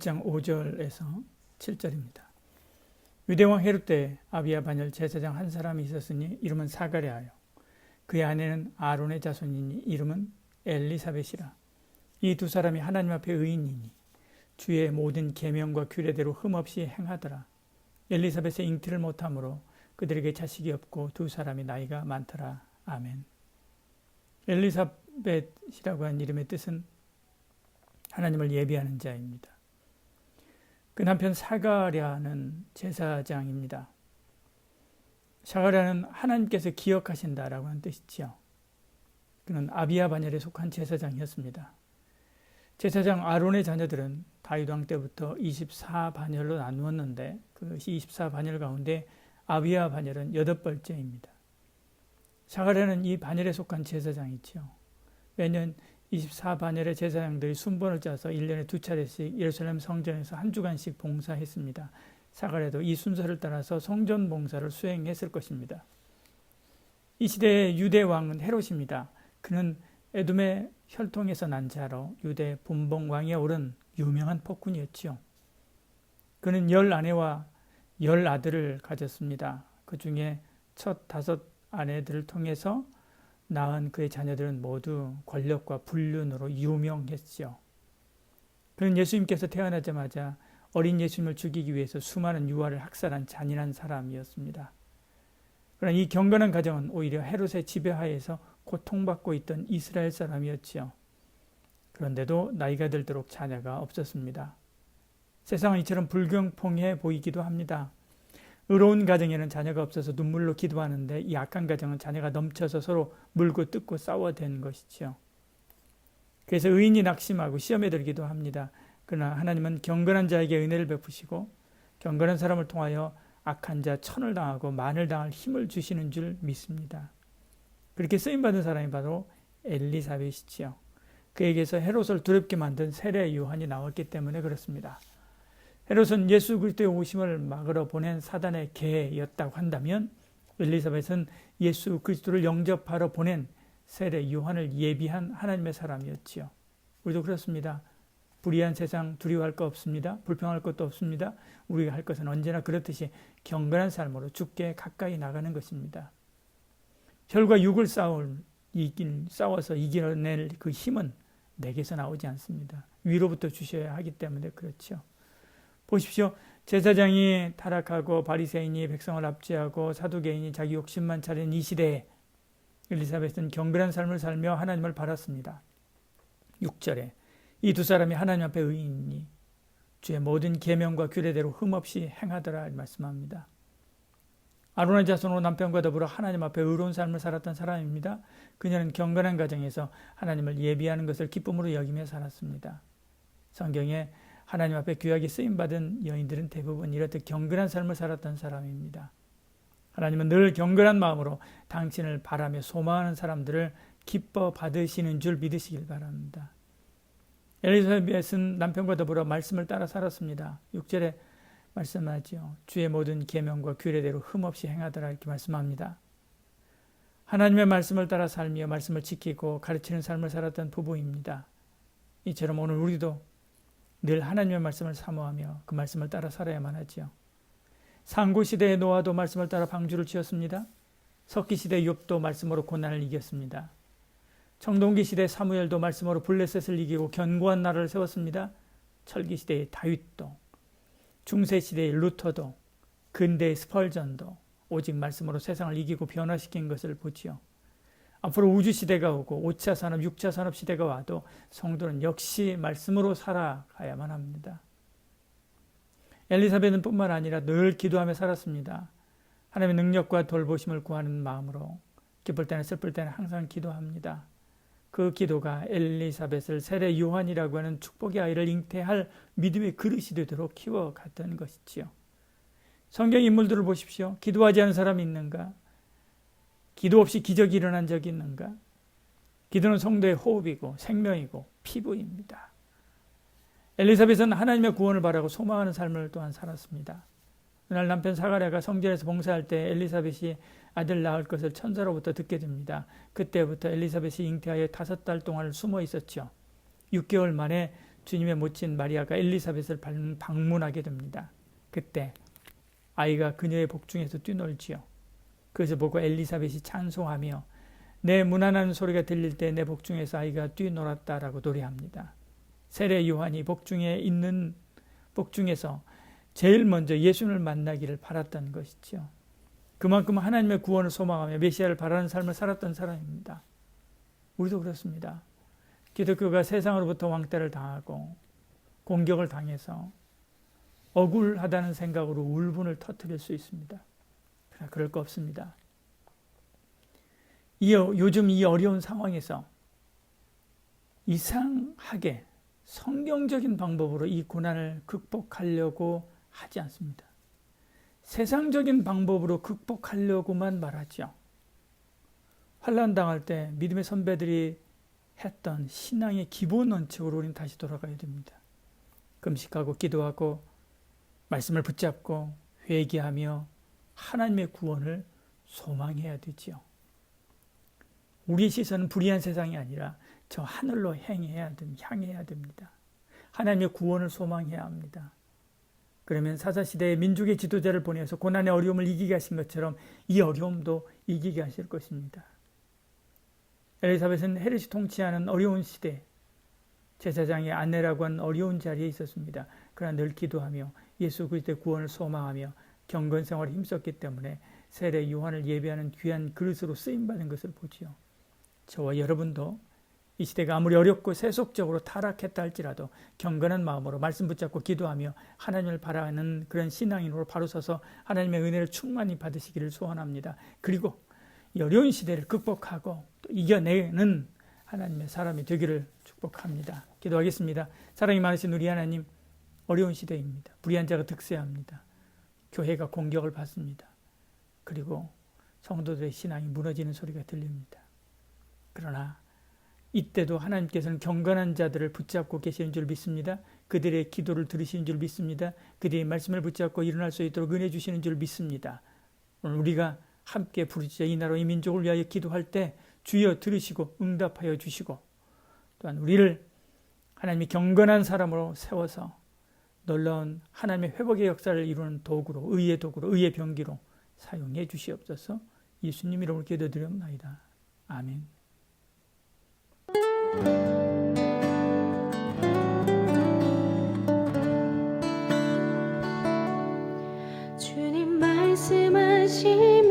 1장 5절에서 7절입니다. 유대왕 헤롯 때 아비야 반열 제사장 한 사람이 있었으니 이름은 사가랴요. 그의 아내는 아론의 자손이니 이름은 엘리사벳이라. 이 두 사람이 하나님 앞에 의인이니 주의 모든 계명과 규례대로 흠없이 행하더라. 엘리사벳의 잉태를 못하므로 그들에게 자식이 없고 두 사람이 나이가 많더라. 아멘. 엘리사벳이라고 한 이름의 뜻은 하나님을 예비하는 자입니다. 그 남편 사가랴는 제사장입니다. 사가랴는 하나님께서 기억하신다라고 하는 뜻이지요. 그는 아비야 반열에 속한 제사장이었습니다. 제사장 아론의 자녀들은 다윗 왕 때부터 24반열로 나누었는데 그 24반열 가운데 아비야 반열은 8번째입니다. 사가랴는 이 반열에 속한 제사장이지요. 매년 24반열의 제사장들이 순번을 짜서 1년에 2차례씩 예루살렘 성전에서 한 주간씩 봉사했습니다. 사가랴도 이 순서를 따라서 성전 봉사를 수행했을 것입니다. 이 시대의 유대 왕은 헤롯입니다. 그는 에돔의 혈통에서 난 자로 유대 분봉 왕위에 오른 유명한 폭군이었지요. 그는 10아내와 10아들을 가졌습니다. 그 중에 첫 5 아내들을 통해서 낳은 그의 자녀들은 모두 권력과 불륜으로 유명했죠. 그는 예수님께서 태어나자마자 어린 예수님을 죽이기 위해서 수많은 유아를 학살한 잔인한 사람이었습니다. 그러나 이 경건한 가정은 오히려 헤롯의 지배하에서 고통받고 있던 이스라엘 사람이었지요. 그런데도 나이가 들도록 자녀가 없었습니다. 세상은 이처럼 불경통해 보이기도 합니다. 의로운 가정에는 자녀가 없어서 눈물로 기도하는데 이 악한 가정은 자녀가 넘쳐서 서로 물고 뜯고 싸워대는 것이죠. 그래서 의인이 낙심하고 시험에 들기도 합니다. 그러나 하나님은 경건한 자에게 은혜를 베푸시고 경건한 사람을 통하여 악한 자 천을 당하고 만을 당할 힘을 주시는 줄 믿습니다. 그렇게 쓰임받은 사람이 바로 엘리사벳이지요. 그에게서 헤롯을 두렵게 만든 세례 요한이 나왔기 때문에 그렇습니다. 헤롯은 예수 그리스도의 오심을 막으러 보낸 사단의 개였다고 한다면 엘리사벳은 예수 그리스도를 영접하러 보낸 세례 요한을 예비한 하나님의 사람이었지요. 우리도 그렇습니다. 불의한 세상 두려워할 거 없습니다. 불평할 것도 없습니다. 우리가 할 것은 언제나 그렇듯이 경건한 삶으로 주께 가까이 나가는 것입니다. 혈과 육을 싸워서 이겨낼 그 힘은 내게서 나오지 않습니다. 위로부터 주셔야 하기 때문에 그렇죠. 보십시오. 제사장이 타락하고 바리새인이 백성을 압제하고 사두개인이 자기 욕심만 차린 이 시대에 엘리사벳은 경건한 삶을 살며 하나님을 바랐습니다. 6절에 이 두 사람이 하나님 앞에 의인이니 주의 모든 계명과 규례대로 흠없이 행하더라 말씀합니다. 아론의 자손으로 남편과 더불어 하나님 앞에 의로운 삶을 살았던 사람입니다. 그녀는 경건한 가정에서 하나님을 예비하는 것을 기쁨으로 여기며 살았습니다. 성경에 하나님 앞에 귀하게 쓰임받은 여인들은 대부분 이렇듯 경건한 삶을 살았던 사람입니다. 하나님은 늘 경건한 마음으로 당신을 바라며 소망하는 사람들을 기뻐 받으시는 줄 믿으시길 바랍니다. 엘리사벳은 남편과 더불어 말씀을 따라 살았습니다. 6절에 말씀하죠. 주의 모든 계명과 규례대로 흠없이 행하더라 이렇게 말씀합니다. 하나님의 말씀을 따라 살며 말씀을 지키고 가르치는 삶을 살았던 부부입니다. 이처럼 오늘 우리도 늘 하나님의 말씀을 사모하며 그 말씀을 따라 살아야만 하지요. 상고시대의 노아도 말씀을 따라 방주를 지었습니다. 석기시대의 욥도 말씀으로 고난을 이겼습니다. 청동기시대의 사무엘도 말씀으로 블레셋을 이기고 견고한 나라를 세웠습니다. 철기시대의 다윗도, 중세시대의 루터도, 근대의 스펄전도 오직 말씀으로 세상을 이기고 변화시킨 것을 보지요. 앞으로 우주시대가 오고 5차 산업, 6차 산업 시대가 와도 성도는 역시 말씀으로 살아가야만 합니다. 엘리사벳은 뿐만 아니라 늘 기도하며 살았습니다. 하나님의 능력과 돌보심을 구하는 마음으로 기쁠 때는 슬플 때는 항상 기도합니다. 그 기도가 엘리사벳을 세례 요한이라고 하는 축복의 아이를 잉태할 믿음의 그릇이 되도록 키워갔던 것이지요. 성경 인물들을 보십시오. 기도하지 않은 사람이 있는가? 기도 없이 기적이 일어난 적이 있는가? 기도는 성도의 호흡이고 생명이고 피부입니다. 엘리사벳은 하나님의 구원을 바라고 소망하는 삶을 또한 살았습니다. 그날 남편 사가랴가 성전에서 봉사할 때 엘리사벳이 아들 낳을 것을 천사로부터 듣게 됩니다. 그때부터 엘리사벳이 잉태하여 5달 동안 숨어 있었죠. 6개월 만에 주님의 모친 마리아가 엘리사벳을 방문하게 됩니다. 그때 아이가 그녀의 복중에서 뛰놀지요. 그것을 보고 엘리사벳이 찬송하며 내 무난한 소리가 들릴 때 내 복중에서 아이가 뛰놀았다라고 노래합니다. 세례 요한이 복중에 있는 복중에서 제일 먼저 예수님을 만나기를 바랐던 것이죠. 그만큼 하나님의 구원을 소망하며 메시아를 바라는 삶을 살았던 사람입니다. 우리도 그렇습니다. 기독교가 세상으로부터 왕따를 당하고 공격을 당해서 억울하다는 생각으로 울분을 터뜨릴 수 있습니다. 그러나 그럴 거 없습니다. 요즘 이 어려운 상황에서 이상하게 성경적인 방법으로 이 고난을 극복하려고 하지 않습니다. 세상적인 방법으로 극복하려고만 말하죠. 환난 당할 때 믿음의 선배들이 했던 신앙의 기본 원칙으로 우리는 다시 돌아가야 됩니다. 금식하고 기도하고 말씀을 붙잡고 회개하며 하나님의 구원을 소망해야 되지요. 우리의 시선은 불의한 세상이 아니라 저 하늘로 향해야 됩니다. 하나님의 구원을 소망해야 합니다. 그러면 사사시대의 민족의 지도자를 보내서 고난의 어려움을 이기게 하신 것처럼 이 어려움도 이기게 하실 것입니다. 엘리사벳은 헤롯이 통치하는 어려운 시대, 제사장의 아내라고 하는 어려운 자리에 있었습니다. 그러나 늘 기도하며 예수 그리스도의 구원을 소망하며 경건 생활에 힘썼기 때문에 세례 요한을 예배하는 귀한 그릇으로 쓰임받은 것을 보지요. 저와 여러분도 이 시대가 아무리 어렵고 세속적으로 타락했다 할지라도 경건한 마음으로 말씀 붙잡고 기도하며 하나님을 바라는 그런 신앙인으로 바로 서서 하나님의 은혜를 충만히 받으시기를 소원합니다. 그리고 이 어려운 시대를 극복하고 또 이겨내는 하나님의 사람이 되기를 축복합니다. 기도하겠습니다. 사랑이 많으신 우리 하나님, 어려운 시대입니다. 불의한 자가 득세합니다. 교회가 공격을 받습니다. 그리고 성도들의 신앙이 무너지는 소리가 들립니다. 그러나 이때도 하나님께서는 경건한 자들을 붙잡고 계시는 줄 믿습니다. 그들의 기도를 들으시는 줄 믿습니다. 그들의 말씀을 붙잡고 일어날 수 있도록 은혜 주시는 줄 믿습니다. 오늘 우리가 함께 부르짖어 이 나라 이 민족을 위하여 기도할 때 주여 들으시고 응답하여 주시고 또한 우리를 하나님이 경건한 사람으로 세워서 놀라운 하나님의 회복의 역사를 이루는 도구로, 의의 도구로, 의의 병기로 사용해 주시옵소서. 예수님 이름으로 기도드리옵나이다. 아멘. 주님 말씀하시면